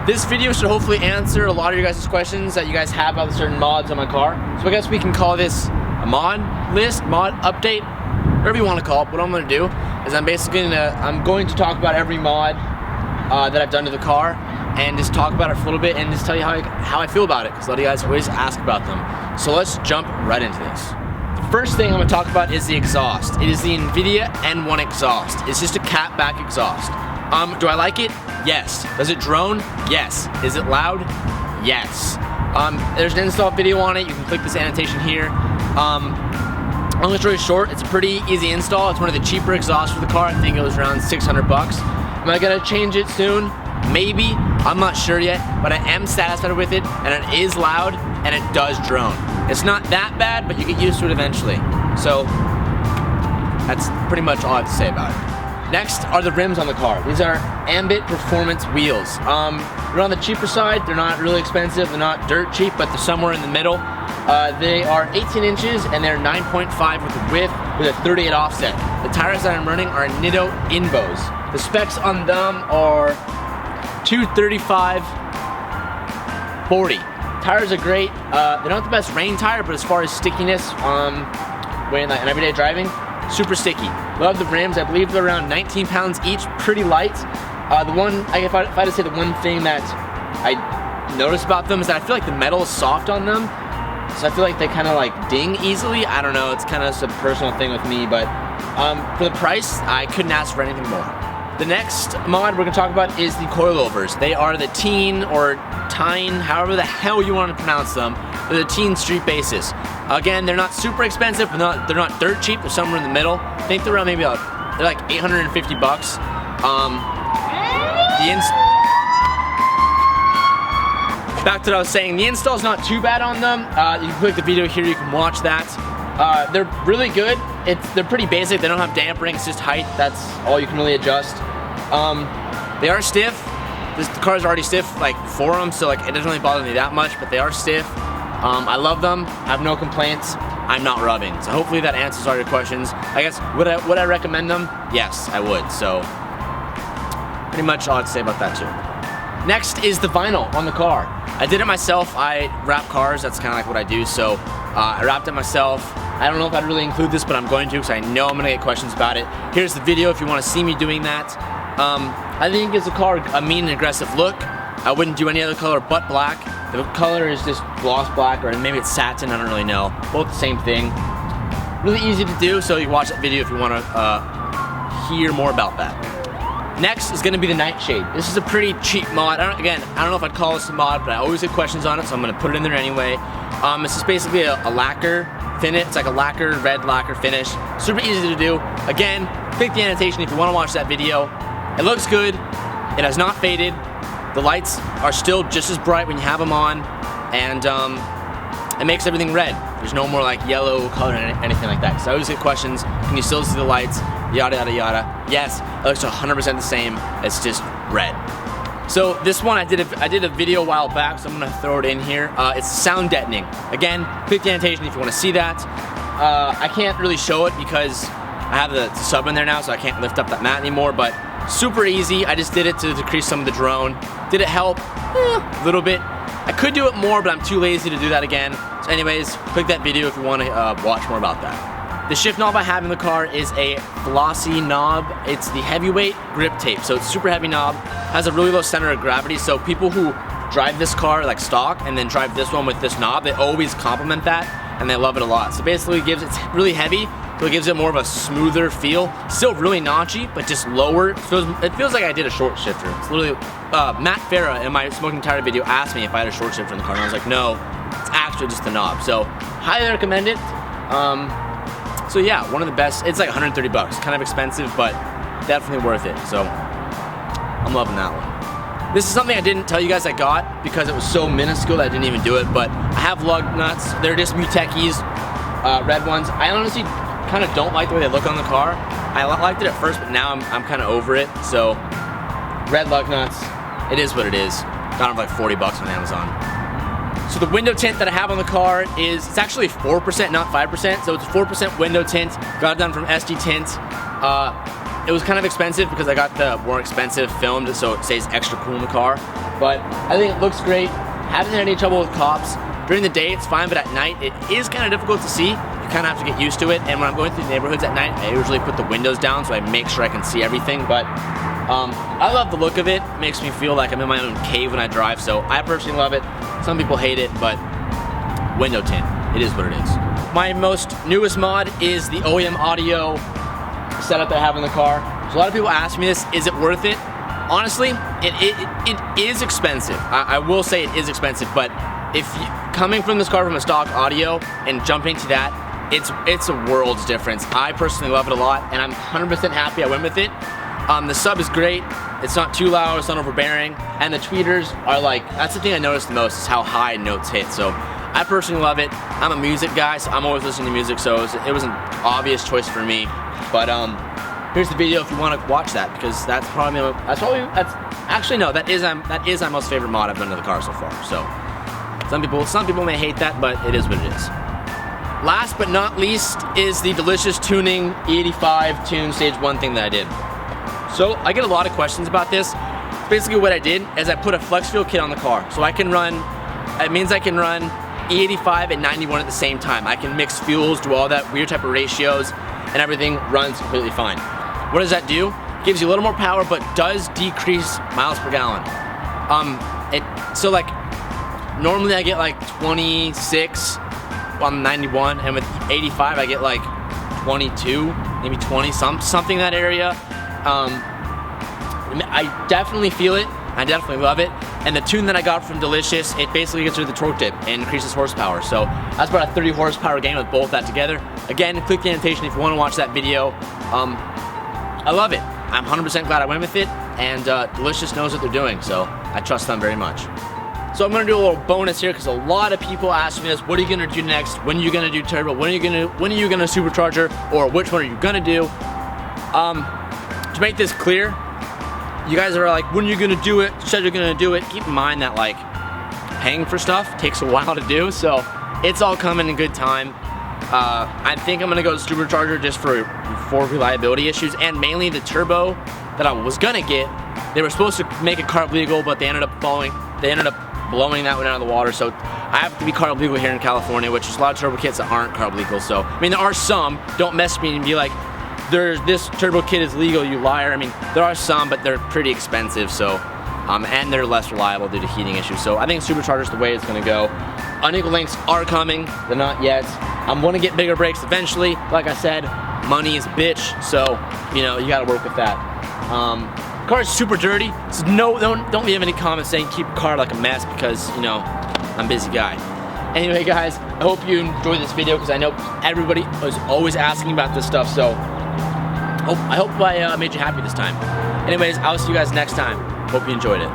This video should hopefully answer a lot of your guys' questions that you guys have about certain mods on my car. So I guess we can call this a mod list, mod update, whatever you want to call it. What I'm going to do is I'm going to talk about every mod that I've done to the car and just talk about it for a little bit and just tell you how I feel about it, because a lot of you guys always ask about them. So let's jump right into this. The first thing I'm going to talk about is the exhaust. It is the NVIDIA N1 exhaust. It's just a cat back exhaust. Do I like it? Yes. Does it drone? Yes. Is it loud? Yes. There's an install video on it. You can click this annotation here. Long story short, it's a pretty easy install. It's one of the cheaper exhausts for the car. I think it was around 600 bucks. Am I gonna change it soon? Maybe. I'm not sure yet, but I am satisfied with it, and it is loud, and it does drone. It's not that bad, but you get used to it eventually. So that's pretty much all I have to say about it. Next are the rims on the car. These are Ambit Performance wheels. They're on the cheaper side. They're not really expensive. They're not dirt cheap, but they're somewhere in the middle. They are 18 inches and they're 9.5 with a width with a 38 offset. The tires that I'm running are Nitto Inbos. The specs on them are 235/40. Tires are great. They're not the best rain tire, but as far as stickiness, when like in everyday driving, super sticky. Love the rims. I believe they're around 19 pounds each, pretty light. If I had to say the one thing that I notice about them is that I feel like the metal is soft on them. So I feel like they kind of like ding easily. I don't know, it's kind of a personal thing with me, but for the price, I couldn't ask for anything more. The next mod we're gonna talk about is the Coil Overs. They are the teen or Tine, however the hell you want to pronounce them. They're the teen street bases. Again, they're not super expensive, but they're not dirt cheap. They're somewhere in the middle. I think they're around maybe they're like 850 bucks. Back to what I was saying, the install's not too bad on them. You can click the video here, you can watch that. They're really good. They're pretty basic. They don't have dampering, it's just height. That's all you can really adjust. They are stiff. The car's already stiff like for them, so like it doesn't really bother me that much, but they are stiff. I love them, I have no complaints. I'm not rubbing. So hopefully that answers all your questions. I guess, would I recommend them? Yes, I would. So pretty much all I have to say about that too. Next is the vinyl on the car. I did it myself. I wrap cars, that's kind of like what I do, so I wrapped it myself. I don't know if I'd really include this, but I'm going to because I know I'm going to get questions about it. Here's the video if you want to see me doing that. I think it gives the car a mean and aggressive look. I wouldn't do any other color but black. The color is just gloss black, or maybe it's satin, I don't really know. Both the same thing. Really easy to do, so you can watch that video if you want to hear more about that. Next is going to be the Nightshade. This is a pretty cheap mod. I don't know if I'd call this a mod, but I always get questions on it, so I'm going to put it in there anyway. This is basically a lacquer finish. It's like a red lacquer finish. Super easy to do. Again, click the annotation if you want to watch that video. It looks good. It has not faded. The lights are still just as bright when you have them on, and it makes everything red. There's no more like yellow color or anything like that. So I always get questions, can you still see the lights? Yada yada yada. Yes, it looks 100% the same. It's just red. So this one I did a video a while back, so I'm gonna throw it in here. It's Sound-Deadening. Again, click the annotation if you want to see that. I can't really show it because I have the sub in there now, so I can't lift up that mat anymore, but super easy. I just did it to decrease some of the drone. Did it help? A little bit. I could do it more, but I'm too lazy to do that again. So anyways, click that video if you want to watch more about that. The shift knob I have in the car is a flossy knob. It's the heavyweight grip tape, so it's super heavy knob. Has a really low center of gravity, so people who drive this car like stock and then drive this one with this knob, they always compliment that and they love it a lot. So basically it's really heavy, so it gives it more of a smoother feel. Still really notchy, but just lower. It feels like I did a short shifter. It's literally, Matt Farah in my smoking tire video asked me if I had a short shifter in the car, and I was like, no, it's actually just the knob. So highly recommend it. So yeah, one of the best. It's like 130 bucks, kind of expensive, but definitely worth it. So I'm loving that one. This is something I didn't tell you guys I got because it was so minuscule that I didn't even do it, but I have Lug Nuts. They're just Muteki's red ones. I honestly kind of don't like the way they look on the car. I liked it at first, but now I'm kind of over it. So red Lug Nuts, it is what it is. Got them for like 40 bucks on Amazon. So the window tint that I have on the car it's actually 4%, not 5%. So it's a 4% window tint. Got it done from SD Tint. It was kind of expensive because I got the more expensive filmed, so it stays extra cool in the car. But I think it looks great. Haven't had any trouble with cops. During the day, it's fine, but at night, it is kind of difficult to see. You kind of have to get used to it. And when I'm going through neighborhoods at night, I usually put the windows down so I make sure I can see everything. But I love the look of it. It makes me feel like I'm in my own cave when I drive. So I personally love it. Some people hate it, but window tint, it is what it is. My most newest mod is the OEM audio setup that I have in the car. So a lot of people ask me this, is it worth it? Honestly, it is expensive. I will say it is expensive, but if you, coming from this car from a stock audio and jumping to that, it's a world's difference. I personally love it a lot, and I'm 100% happy I went with it. The sub is great. It's not too loud, it's not overbearing, and the tweeters are like, that's the thing I noticed the most is how high notes hit. So I personally love it. I'm a music guy, so I'm always listening to music, so it was an obvious choice for me. But here's the video if you want to watch that, because that is my most favorite mod I've done to the car so far. So some people may hate that, but it is what it is. Last but not least is the delicious tuning E85 tune stage 1 thing that I did. So I get a lot of questions about this. Basically what I did is I put a flex fuel kit on the car. So I can run, it means I can run E85 and 91 at the same time. I can mix fuels, do all that weird type of ratios, and everything runs completely fine. What does that do? Gives you a little more power, but does decrease miles per gallon. So like, normally I get like 26 on 91, and with 85 I get like 22, maybe 20, something in that area. I definitely feel it. I definitely love it. And the tune that I got from Delicious, it basically gets rid of the torque dip and increases horsepower. So that's about a 30 horsepower gain with both that together. Again, click the annotation if you want to watch that video. I love it. I'm 100% glad I went with it, and Delicious knows what they're doing, so I trust them very much. So I'm gonna do a little bonus here because a lot of people ask me this: what are you gonna do next? When are you gonna do turbo? When are you gonna supercharger? Or which one are you gonna do? To make this clear, you guys are like, when are you gonna do it? You said you're gonna do it. Keep in mind that like paying for stuff takes a while to do, so it's all coming in good time. I think I'm gonna go to supercharger just for reliability issues, and mainly the turbo that I was gonna get. They were supposed to make it carb legal, but they ended up blowing that one out of the water. So I have to be carb legal here in California, which is a lot of turbo kits that aren't carb legal. So I mean, there are some. Don't mess with me and be like, this turbo kit is legal, you liar. I mean, there are some, but they're pretty expensive. So and they're less reliable due to heating issues. So I think supercharger is the way it's gonna go. Unequal links are coming. They're not yet. I'm gonna get bigger brakes eventually. Like I said, money is a bitch, so you know you gotta work with that. Car is super dirty, so don't leave any comments saying keep your car like a mess, because you know I'm a busy guy. Anyway, guys, I hope you enjoyed this video because I know everybody is always asking about this stuff. So I hope I made you happy this time. Anyways, I'll see you guys next time. Hope you enjoyed it.